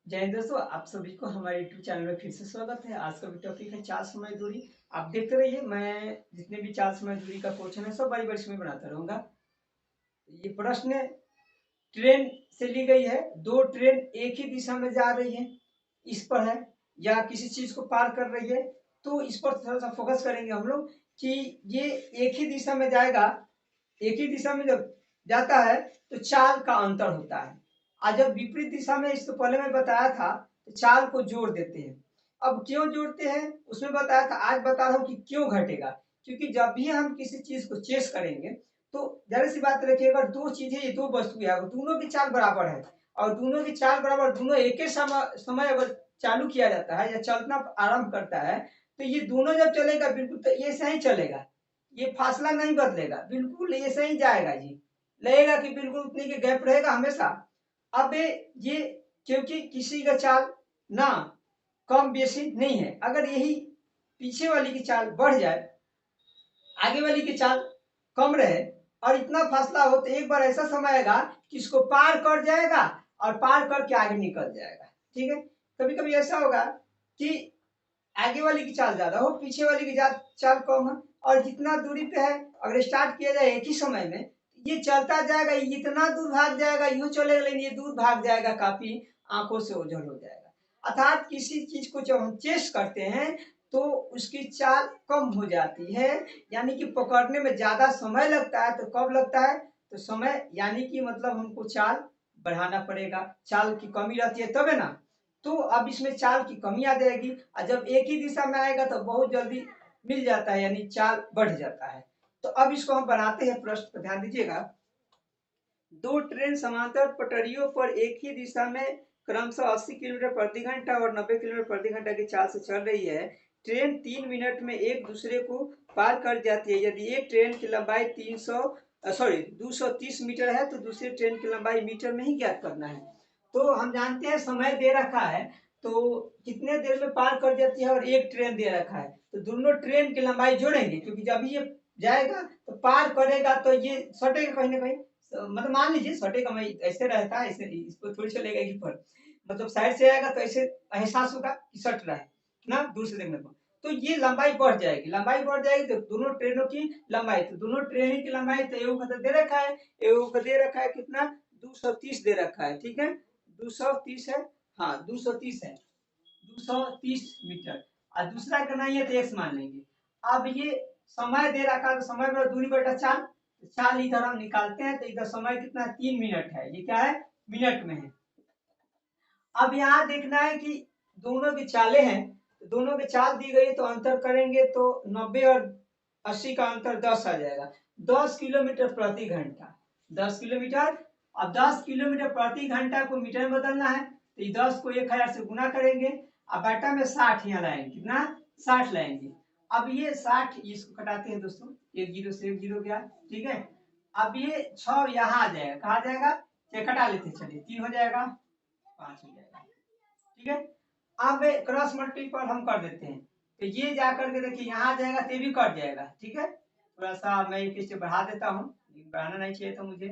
जय हिंद दोस्तों, आप सभी को हमारे यूट्यूब चैनल में फिर से स्वागत है। आज का भी टॉपिक है चाल समय दूरी। आप देखते रहिए, मैं जितने भी चाल समय दूरी का क्वेश्चन है सब बारी बारी में बनाता रहूंगा। ये प्रश्न ट्रेन से ली गई है। दो ट्रेन एक ही दिशा में जा रही है, इस पर है, या किसी चीज को पार कर रही है, तो इस पर थोड़ा सा फोकस करेंगे हम लोग कि ये एक ही दिशा में जाएगा। एक ही दिशा में जब जाता है तो चाल का अंतर होता है। आज जब विपरीत दिशा में, इसको पहले मैं बताया था, तो चाल को जोड़ देते हैं। अब क्यों जोड़ते हैं उसमें बताया था, आज बता रहा हूं कि क्यों घटेगा। क्योंकि जब भी हम किसी चीज को चेस करेंगे तो जाहिर सी बात रखिए, अगर दो चीजें, ये दो वस्तुएं है, दोनों की चाल बराबर है और दोनों की चाल बराबर, दोनों एक ही समय अगर चालू किया जाता है या चलना आरंभ करता है, तो ये दोनों जब चलेगा बिल्कुल तो ये सही चलेगा। ये फासला नहीं बदलेगा, बिल्कुल ये सही जाएगा जी। लगेगा कि बिल्कुल उतनी के गैप रहेगा हमेशा। अब ये क्योंकि किसी का चाल ना कम बेसी नहीं है, अगर यही पीछे वाली की चाल बढ़ जाए, आगे वाली की चाल कम रहे और इतना फासला हो, तो एक बार ऐसा समय आएगा कि इसको पार कर जाएगा और पार करके आगे निकल जाएगा। ठीक है, कभी कभी ऐसा होगा कि आगे वाली की चाल ज्यादा हो, पीछे वाली की चाल कम है, और जितना दूरी पे है अगर स्टार्ट किया जाए एक ही समय में, ये चलता जाएगा, इतना दूर भाग जाएगा, यूं चलेगा, लेकिन ये दूर भाग जाएगा, काफी आंखों से ओझल हो जाएगा। अर्थात किसी चीज को जब हम चेस करते हैं तो उसकी चाल कम हो जाती है, यानी कि पकड़ने में ज्यादा समय लगता है। तो कब लगता है, तो समय यानी कि मतलब हमको चाल बढ़ाना पड़ेगा, चाल की कमी रहती है तबे ना। तो अब इसमें चाल की कमी आ जाएगी, और जब एक ही दिशा में आएगा तो बहुत जल्दी मिल जाता है, यानी चाल बढ़ जाता है। तो अब इसको हम बनाते हैं प्रश्न पर, ध्यान दीजिएगा। दो ट्रेन समांतर पटरियों पर एक ही दिशा में क्रमशः 80 किलोमीटर प्रति घंटा और 90 किलोमीटर प्रति घंटा की चाल से चल रही है। ट्रेन 3 मिनट में एक दूसरे को पार कर जाती है। यदि एक ट्रेन की लंबाई 230 मीटर है तो दूसरी ट्रेन की लंबाई मीटर में ही ज्ञात करना है। तो हम जानते हैं समय दे रखा है, तो कितने देर में पार कर जाती है, और एक ट्रेन दे रखा है, तो दोनों ट्रेन की लंबाई जोड़ेंगे, क्योंकि जब ये जाएगा तो पार करेगा तो ये सटेगा कहीं ना कहीं। मतलब मान लीजिए सटेगा, मैं ऐसे रहता है, ऐसे इसको थोड़ी चलेगा कि पर, मतलब साइड से आएगा तो ऐसे एहसास होगा कि सट रहा है ना, दूर से देखने पर। तो ये लंबाई बढ़ जाएगी, लंबाई बढ़ जाएगी तो दोनों ट्रेनों की लंबाई, तो दोनों ट्रेन की लंबाई, तो एगो का तो दे रखा है, एगो का दे रखा है कितना, 230 दे रखा है। ठीक है, 230 है, हाँ 230 है, 230 मीटर, और दूसरा का नहीं है तो एक्स मान लेंगे। अब ये समय दे रखा है, तो समय पर दूरी बटा चाल, तो चाल इधर हम निकालते हैं, तो इधर समय कितना है, 3 मिनट है, ये क्या है, मिनट में है। अब यहाँ देखना है कि दोनों की चालें हैं, तो दोनों की चाल दी गई, तो अंतर करेंगे तो 90 और 80 का अंतर 10 आ जाएगा। 10 किलोमीटर प्रति घंटा, 10 किलोमीटर। अब 10 किलोमीटर प्रति घंटा को मीटर में बदलना है, तो ये 10 को 1000 से गुना करेंगे, अब बाटा में 60 यहाँ लाएंगे, कितना, 60 लाएंगे। अब ये 60, इसको कटाते हैं दोस्तों, एक जीरो से एक जीरो गया। ठीक है, अब ये 6 यहाँ आ जाएगा, कहा जाएगा, कटा लेते हैं, चलिए 3 हो जाएगा, 5 हो जाएगा। ठीक है, अब क्रॉस मल्टीपल हम कर देते हैं, तो ये जाकर के देखिए यहाँ आ जाएगा, तो ये भी कट जाएगा। ठीक है, थोड़ा सा मैं इसे बढ़ा देता हूँ, बढ़ाना नहीं चाहिए था मुझे।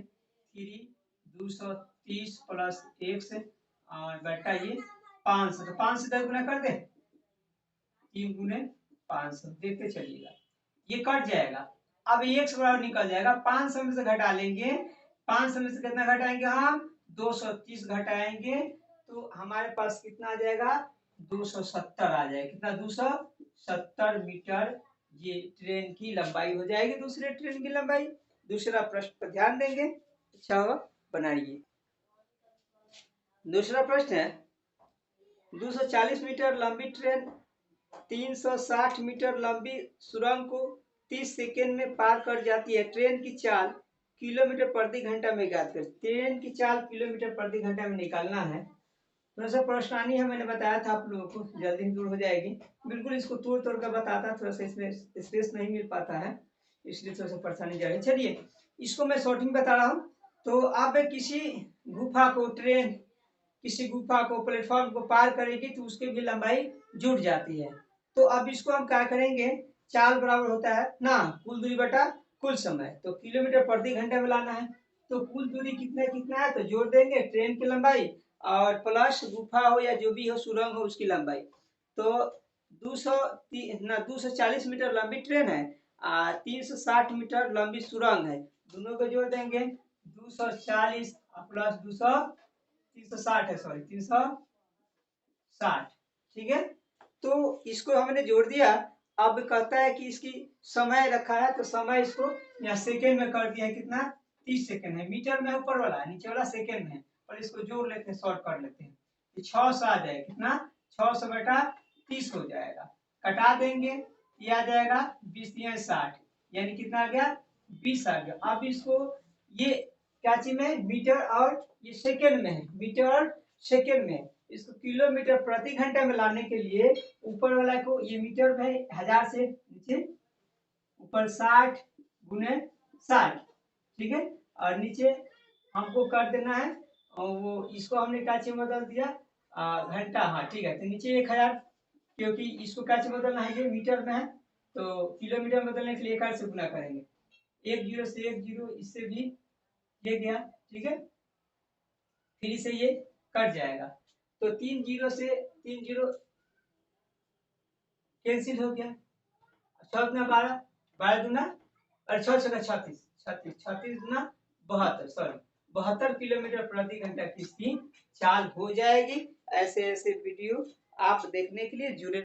230 प्लस एक्स और बेटा ये 500, तो 500 10 गुना कर दे, 3 गुने 500, देखते चलिएगा ये कट जाएगा। अब एक से बराबर निकल जाएगा, 500 में से घटा लेंगे, 500 में से कितना घटाएंगे हम, 230 घटाएंगे, तो हमारे पास कितना आ जाएगा, 270 आ जाएगा, कितना, 270 मीटर ये ट्रेन की लंबाई हो जाएगी, दूसरे ट्रेन की लंबाई। दूसरा प्रश्न पर ध्यान देंगे, अच्छा होगा, बनाइए। दूसरा प्रश्न है, 240 मीटर लंबी ट्रेन 360 मीटर लंबी सुरंग को 30 सेकेंड में पार कर जाती है। ट्रेन की चाल किलोमीटर प्रति घंटा में ज्ञात कर। ट्रेन की चाल किलोमीटर प्रति घंटा में निकालना है। थोड़ा सा परेशानी है, मैंने बताया था आप लोगों को, जल्दी ही दूर हो जाएगी। बिल्कुल इसको तोड़ तोड़ कर बताता, थोड़ा सा इसमें स्पेस नहीं मिल पाता है, इसलिए थोड़ा सा परेशानी जाएगी। चलिए इसको मैं शॉर्टिंग बता रहा हूँ। तो आप किसी गुफा को, ट्रेन किसी गुफा को, प्लेटफॉर्म को पार करेगी तो उसकी भी लंबाई जुट जाती है। तो अब इसको हम क्या करेंगे, चाल बराबर होता है ना कुल दूरी बटा कुल समय, तो किलोमीटर प्रति घंटे में लाना है। तो कुल दूरी कितना कितना है, तो जोड़ देंगे ट्रेन की लंबाई और प्लस गुफा हो या जो भी हो सुरंग हो उसकी लंबाई। तो 240 मीटर लंबी ट्रेन है, 360 मीटर लंबी सुरंग है। दोनों को जोड़ देंगे 240 प्लस 200 360 है, सॉरी 360। ठीक है, तो इसको हमने जोड़ दिया। अब कहता है कि इसकी समय रखा है, तो समय इसको यहाँ सेकेंड में कर दिया है। कितना? 30 सेकेंड है। मीटर में ऊपर वाला, नीचे वाला सेकेंड में है। और इसको जोड़ लेते हैं, शॉर्ट कर लेते हैं। 600 आ जाएगा। कितना? 600 बटा 30 हो जाएगा। कटा देंगे, ये आ जाएगा 20 या 60, यानी कितना आ गया? 20 आ गया। अब इसको ये क्या चीज में, मीटर और ये सेकेंड में है, मीटर और सेकेंड में है। इसको किलोमीटर प्रति घंटा में लाने के लिए ऊपर वाला को ये मीटर में 1000 से नीचे, ऊपर 60 गुने 60। ठीक है, और नीचे हमको कर देना है, और वो इसको हमने क्या चीज में बदल दिया, घंटा। हाँ ठीक है, तो नीचे 1000, क्योंकि इसको क्या चीज बदलना है, ये मीटर में है, तो किलोमीटर में बदलने के लिए 1000 से गुना करेंगे। एक जीरो से एक जीरो, इससे भी ये गया। ठीक है, फिर इसे ये कट जाएगा, तो 3 जीरो से 3 जीरो कैंसिल हो गया। 6 गुना 12, 12 दूना और 6 छक्का 36, 36 36 गुना 72, सॉरी 72 किलोमीटर प्रति घंटा की इसकी चाल हो जाएगी। ऐसे ऐसे वीडियो आप देखने के लिए जुड़े